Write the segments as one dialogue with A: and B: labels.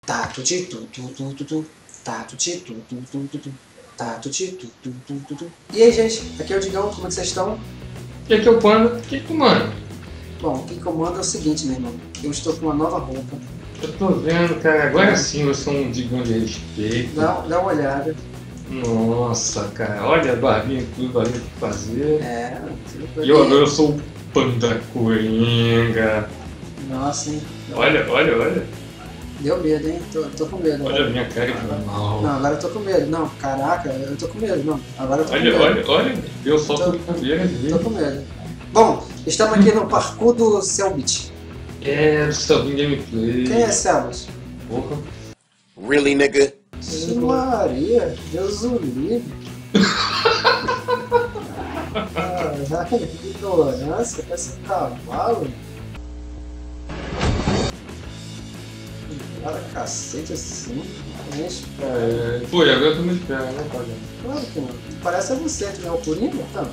A: Tato de tu tu tu tu tu. Tato de tu tu tu tu tu. Tato de tu tu tu tu tu. E aí, gente? Aqui é o Digão, como é que vocês estão?
B: E aqui é o Panda, o que tu manda?
A: Bom, o que comanda é o seguinte, meu irmão. Eu estou com uma nova roupa.
B: Eu tô vendo, cara, agora sim eu sou um Digão de respeito.
A: Dá uma olhada.
B: Nossa, cara, olha a barbinha e tudo, barbinha pra fazer.
A: É,
B: E eu agora eu sou o Panda Coringa.
A: Nossa, hein?
B: Olha.
A: Deu medo, hein? Tô com medo.
B: Olha a minha cara de mal.
A: Não, agora eu tô com medo. Não, caraca, eu tô com medo. Não, agora eu tô com medo.
B: Olha, deu só por cabeça
A: Tô com medo. Bom, estamos aqui no parkour do Selbit.
B: É, do Selbit Gameplay.
A: Quem é Selbit?
B: Porra.
C: Really, nigga?
A: Maria, Deus o livre. Caralho, que ignorância, parece um cavalo. Cara, cacete assim. Enche, cara.
B: Pô, e agora eu tô me esperando, né, Pagano?
A: Claro que não. Parece você, tu não é o Coringa? Então.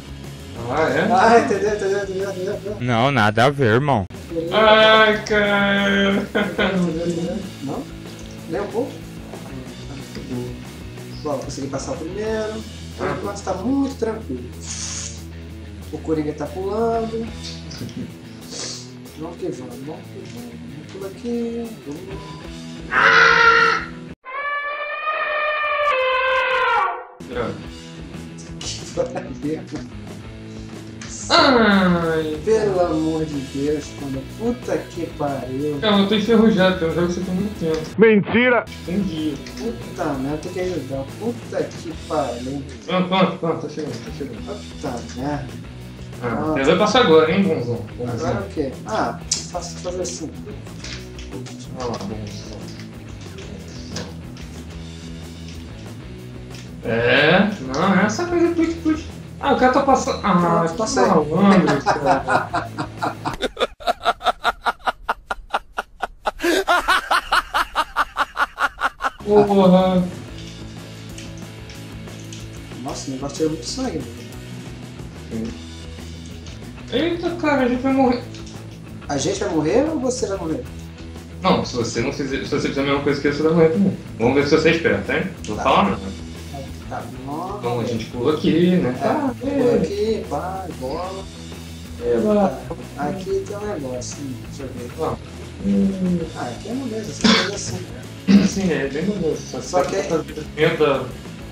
B: Ah, é?
A: Ah, entendeu.
D: Não, nada a ver, irmão.
B: Ai, cara.
A: Não? Nem um pouco? Bom, consegui passar o primeiro. Por enquanto está muito tranquilo. O Coringa está pulando. Vamos que vamos. Vamos pular aqui.
B: Droga.
A: Ai, pelo amor de Deus, quando puta que pariu.
B: Não, eu tô enferrujado, porque eu jogo isso aqui há muito tempo.
D: Mentira!
B: Um dia.
A: Puta merda, tem que ajudar. Puta que pariu.
B: Pronto, tá chegando.
A: Puta merda.
B: Você vai passar agora, hein, bonzão?
A: Agora o quê? Ah, faço fazer assim.
B: Olha lá, bonzão. Não, é essa coisa twitch. Ah, o cara tá passando. Ah,
A: Pronto,
B: que
A: passei.
B: malandro, cara. Porra.
A: Nossa, o negócio tirou muito sangue.
B: Eita, cara, a gente vai morrer.
A: A gente vai morrer ou você vai morrer?
B: Não, se você fizer a mesma coisa que eu, você vai morrer também. Vamos ver se você é esperto, hein? Não vou falar nada.
A: Tá bom.
B: Então a gente pula aqui, né?
A: Por aqui, pá, bola. Aqui tem um negócio, deixa eu ver. Aqui é moleza, você faz assim.
B: Sim, é bem bonito.
A: Só que
B: tenta.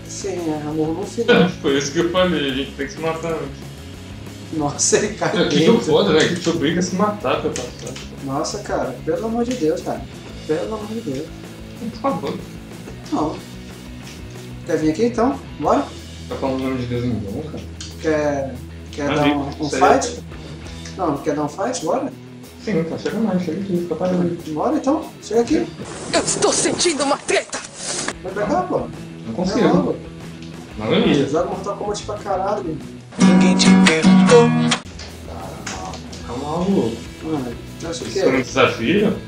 A: Sim, é amor no final.
B: Foi isso que eu falei, a gente tem que se matar antes.
A: Nossa, ele caiu.
B: Que jogo foda, né? Que te obriga a se matar pra passar.
A: Nossa, cara, pelo amor de Deus, cara. Pelo amor de Deus.
B: Tá bom.
A: Não. Quer vir aqui então? Bora?
B: Tá falando o nome de Deus em vão, cara?
A: Quer
B: Ah,
A: dar
B: sim,
A: um
B: isso aí.
A: fight? Não, quer dar um fight? Bora?
B: Sim, tá, chega mais, chega aqui, fica parado.
A: Bora então, chega aqui.
C: Eu estou sentindo uma treta!
A: Vai pra cá, pô.
B: Não
A: Vai
B: consigo.
A: logo.
B: Não ia.
A: Joga Mortal Kombat pra caralho, meu.
C: Ninguém te perguntou.
B: Calma lá, louco.
A: Mano, acho
B: Isso é um
A: que.
B: desafio?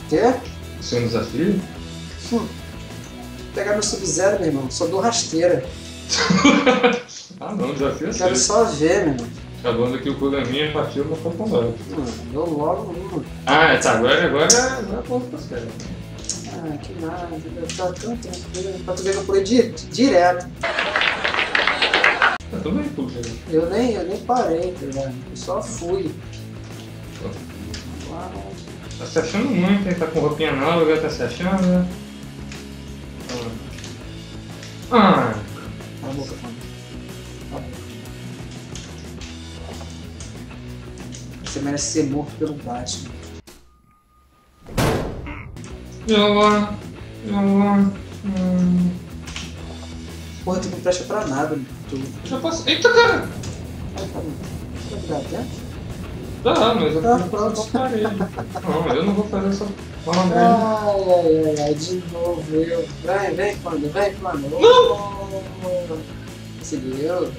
A: Quê?
B: Isso é um desafio?
A: Pegar meu Sub-Zero, meu irmão. Só dou rasteira.
B: Ah não, desafio é
A: Quero
B: assim.
A: só ver, meu irmão.
B: Acabando aqui o programinha partiu no computador.
A: Mano, dou logo uma.
B: Ah, tá, agora ponto pra sério.
A: Ah, que nada. Tá tão tranquilo. Pra tu ver que eu pulei direto.
B: Tá tudo bem, pô, cara.
A: Eu nem parei, tá ligado? Eu só fui.
B: Tá se achando muito, hein? Tá com roupinha nova, tá se achando, né? Ah,
A: Cala a boca, mano. Cala a boca. Você merece ser morto pelo Batman.
B: e agora?
A: Porra, tu não presta pra nada, mano. Tu
B: Já passou. Eita, cara!
A: vai virar dentro?
B: Tá, mas eu
A: Tá,
B: não
A: pronto.
B: parei. Não, mas eu não vou fazer essa fala mesmo.
A: Ai, de novo eu. Vem, mano. Não! Conseguiu.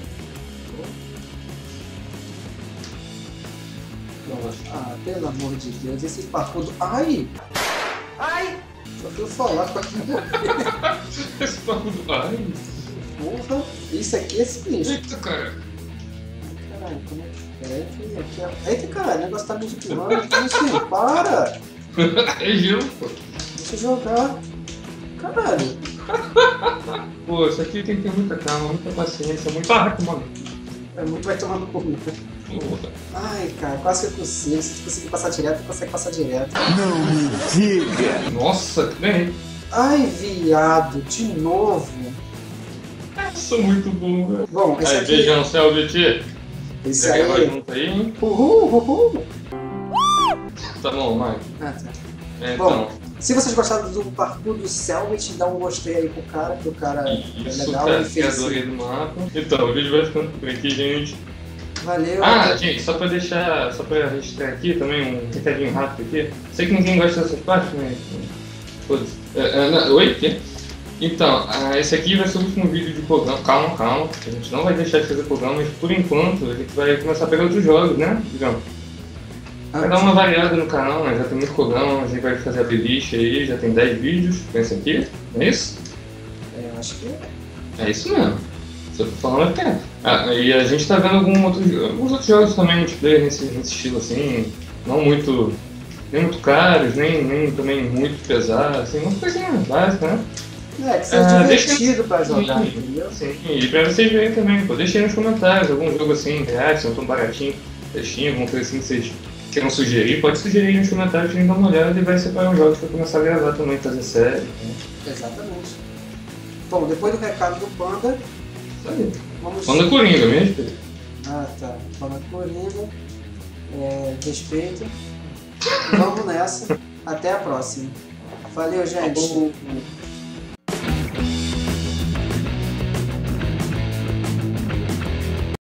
A: Ah, pelo amor de Deus, esse parkour do... Ai! Só que eu falar com aquilo.
B: Esse papo do. Ai,
A: Porra, isso aqui é sinistro.
B: eita, cara.
A: Caralho, como é que é? Aqui, ó. Eita, caralho, o negócio tá me empurrando. Como assim? Para!
B: É gelo, pô.
A: Deixa eu jogar. Caralho.
B: Pô, isso aqui tem que ter muita calma, muita paciência, muito arco, mano.
A: É muito vai tomar no cu.
B: Porra.
A: Ai, cara, quase que eu consigo. Se tu conseguir passar direto, tu consegue passar direto.
B: Nossa, que bem.
A: Ai, viado, de novo.
B: Eu sou muito bom, velho.
A: Bom, esse
B: Aí,
A: aqui...
B: beijão, céu, BT.
A: Esse
B: Já gravar
A: aí...
B: junto aí, hein?
A: Uhul.
B: Tá bom, Mike.
A: Ah, tá.
B: Então,
A: Bom, se vocês gostaram do parkour do Selbit, dá um gostei aí pro cara, que o cara é
B: isso,
A: legal,
B: cara,
A: ele fez.
B: criador aí do mapa. Então, o vídeo vai ficando por aqui, gente.
A: Valeu.
B: Ah, gente, só pra registrar aqui também um recadinho rápido aqui. Sei que ninguém gosta dessas partes, mas... Foda-se. Oi? Quê? Então, esse aqui vai ser o último vídeo de programa. Calma. A gente não vai deixar de fazer programa, mas por enquanto a gente vai começar a pegar outros jogos, né? Digamos. Vai dar uma variada no canal, né? Já tem muito programa, a gente vai fazer a playlist aí, já tem 10 vídeos com esse aqui, não é isso?
A: Eu acho que é.
B: É isso mesmo. Se eu tô falando é tempo. E a gente tá vendo alguns outros jogos também multiplayer nesse estilo assim, não muito. Nem muito caros, nem também muito pesados, assim, uma coisinha básica, né?
A: É, que seja divertido pra jogar, entendeu?
B: Sim, e pra vocês verem também, pô, deixem aí nos comentários algum jogo assim, reais, não tão baratinho, textinho, alguma coisa assim que vocês queiram sugerir, pode sugerir aí nos comentários, a gente dá uma olhada e vai separar uns jogos pra começar a gravar também, fazer série. Né?
A: Exatamente. Bom, depois do recado do Panda,
B: Isso aí.
A: vamos...
B: Panda Coringa mesmo,
A: Ah, tá. Panda Coringa, respeito. Vamos nessa. Até a próxima. Valeu, gente.